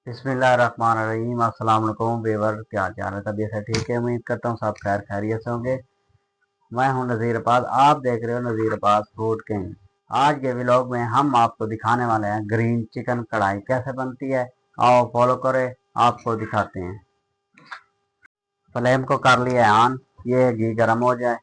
बिस्मिल्लाहिर्रहमानिर्रहीम। अस्सलाम वालेकुम व्यूअर, क्या हाल है? तबीयत है ठीक है? उम्मीद करता हूँ सब खैर खैरियत से होंगे। मैं हूँ नज़ीर अब्बास, आप देख रहे हो नज़ीर अब्बास फूड किंग। आज के व्लॉग में हम आपको दिखाने वाले हैं ग्रीन चिकन कढ़ाई कैसे बनती है। आओ फॉलो करें, आपको दिखाते हैं। फ्लेम को कर लिया है ऑन, ये घी गर्म हो जाए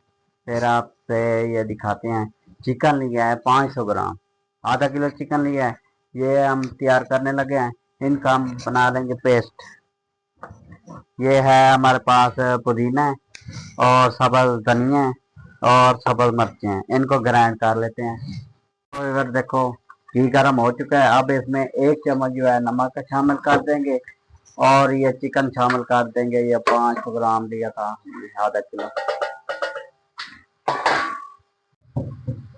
फिर आपसे ये दिखाते हैं। चिकन लिया है 500 ग्राम, आधा किलो चिकन लिया है। ये हम तैयार करने लगे हैं, इनका हम बना लेंगे पेस्ट। ये है हमारे पास पुदीना है और सब्ज़ धनिया है और सब्ज़ मिर्चें हैं, इनको ग्राइंड कर लेते हैं। तो इधर देखो घी गर्म हो चुका है, अब इसमें 1 चम्मच जो है नमक का शामिल कर देंगे और ये चिकन शामिल कर देंगे। ये 500 ग्राम लिया था, आधा किलो।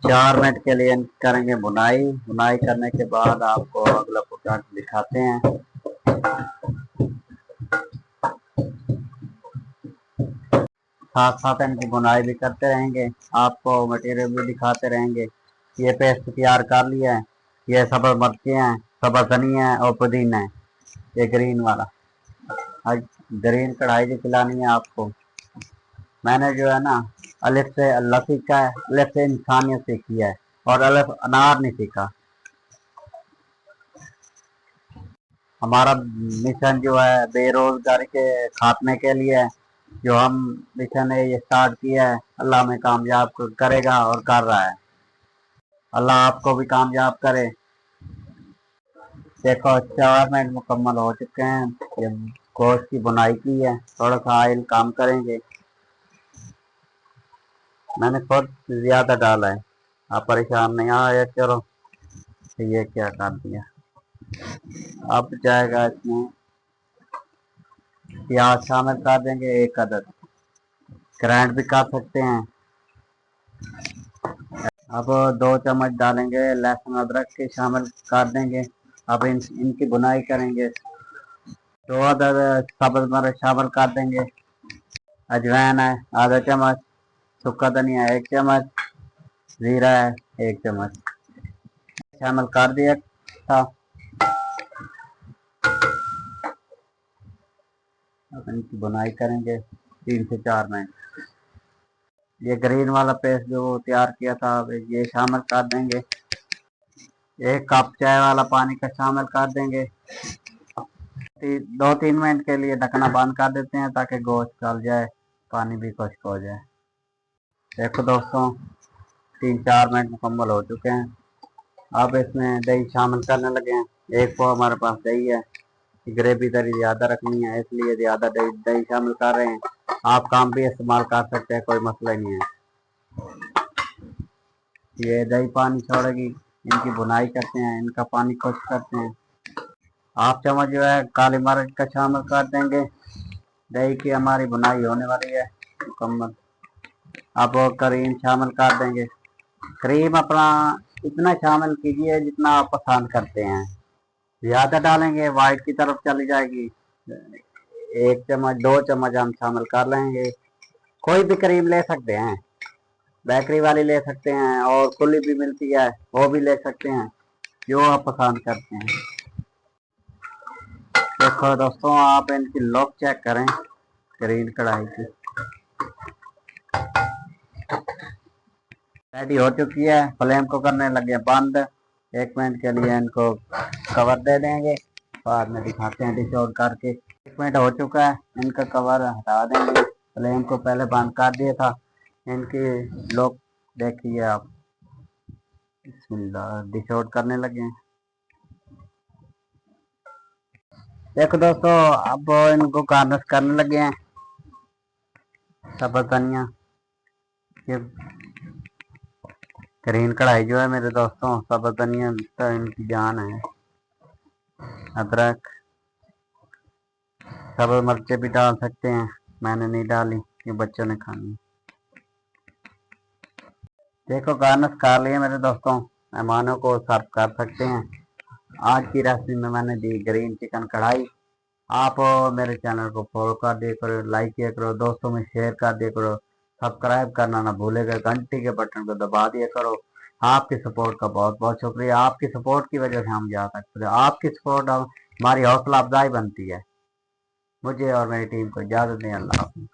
4 मिनट के लिए करेंगे भुनाई। भुनाई करने के बाद आपको अगला प्रोडक्ट दिखाते हैं। साथ साथ इनकी बुनाई भी करते रहेंगे, आपको मटेरियल भी दिखाते रहेंगे। ये पेस्ट तैयार कर लिया है, ये सब्ज़ मिर्चें हैं, सब्ज़ धनिया है और पुदीना है, ये ग्रीन वाला। आज ग्रीन कढ़ाई जो खिलानी है आपको, मैंने जो है ना अलिफ से अल्लाह सीखा है, अलिफ से इंसानियत सीखी है और अलिफ अनार नहीं सीखा। हमारा मिशन जो है बेरोजगारी के खात्मे के लिए है, जो हम मिशन है ये स्टार्ट किया है। अल्लाह हमें कामयाब करेगा और कर रहा है। अल्लाह आपको भी कामयाब करे। देखो 4 मिनट मुकम्मल हो चुके हैं। ये गोश्त की बुनाई की है, थोड़ा सा ऑयल काम करेंगे। मैंने खुद ज्यादा डाला है, आप परेशान नहीं आए। चलो ये क्या कर दिया। अब जाएगा इसमें प्याज शामिल कर देंगे, 1 अदद। ग्राइंड भी कर सकते हैं। अब 2 चम्मच डालेंगे लहसुन अदरक के शामिल कर देंगे। अब इनकी बुनाई करेंगे। 2 अदद सब्ज़ मिर्च शामिल कर देंगे। अजवाइन है आधा चम्मच, सूखा धनिया 1 चम्मच, जीरा है 1 चम्मच शामिल कर दिया था। अब इनकी बुनाई करेंगे 3 से 4 मिनट। ये ग्रीन वाला पेस्ट जो तैयार किया था ये शामिल कर देंगे। 1 कप चाय वाला पानी का शामिल कर देंगे। 2-3 मिनट के लिए ढकना बंद कर देते हैं ताकि गोश्त गल जाए, पानी भी खुश्क हो जाए। देखो दोस्तों 3-4 मिनट मुकम्मल हो चुके हैं। अब इसमें दही शामिल करने लगे हैं। 1 पाव हमारे पास दही है, ग्रेवी दरी ज़्यादा रखनी है इसलिए ज़्यादा दही शामिल कर रहे हैं। आप काम भी इस्तेमाल कर सकते हैं, कोई मसला नहीं है। ये दही पानी छोड़ेगी, इनकी बुनाई करते हैं, इनका पानी खुश्क करते हैं। 1/2 चम्मच जो है काली मिर्च का शामिल कर देंगे। दही की हमारी बुनाई होने वाली है मुकम्मल। अब क्रीम शामिल कर देंगे। क्रीम अपना इतना शामिल कीजिए जितना आप पसंद करते हैं, ज़्यादा डालेंगे वाइट की तरफ चली जाएगी। 1 चम्मच 2 चम्मच हम शामिल कर लेंगे। कोई भी क्रीम ले सकते हैं, बेकरी वाली ले सकते हैं और खुली भी मिलती है वो भी ले सकते हैं, जो आप पसंद करते हैं। देखो दोस्तों आप इनकी लुक चेक करें ग्रीन कढ़ाई की। रेडी हो चुकी है, फ्लेम को करने लगे बंद। 1 मिनट के लिए इनको कवर दे देंगे, बाद में दिखाते हैं डिश आउट करके। 1 मिनट हो चुका है, इनका कवर हटा देंगे। फ्लेम को पहले बंद कर दिया था। इनकी लुक देखिए आप। बिस्मिल्लाह, डिश आउट करने लगे हैं। देखो दोस्तों अब इनको गार्निश करने लगे हैं। सब्ज़ धनिया, ये ग्रीन कढ़ाई जो है मेरे दोस्तों, सब्ज़ धनिया तो इनकी जान है। अदरक, सब्ज़ मिर्चें भी डाल सकते हैं, मैंने नहीं डाली, ये बच्चों ने खानी। देखो गार्निश कर लिए मेरे दोस्तों, मेहमानों को सर्व कर सकते हैं। आज की रेसिपी में मैंने दी ग्रीन चिकन कढ़ाई। आप मेरे चैनल को फॉलो कर दिया करो, लाइक किया करो, दोस्तों में शेयर कर दिया करो, सब्सक्राइब करना ना भूलेगा, घंटी के बटन को दबा दिया करो। आपकी सपोर्ट का बहुत बहुत शुक्रिया। आपकी सपोर्ट की वजह से हम यहाँ तक पहुँचे। आपकी सपोर्ट हमारी हौसला अफजाई बनती है। मुझे और मेरी टीम को इजाज़त दें। अल्लाह हाफ़िज़।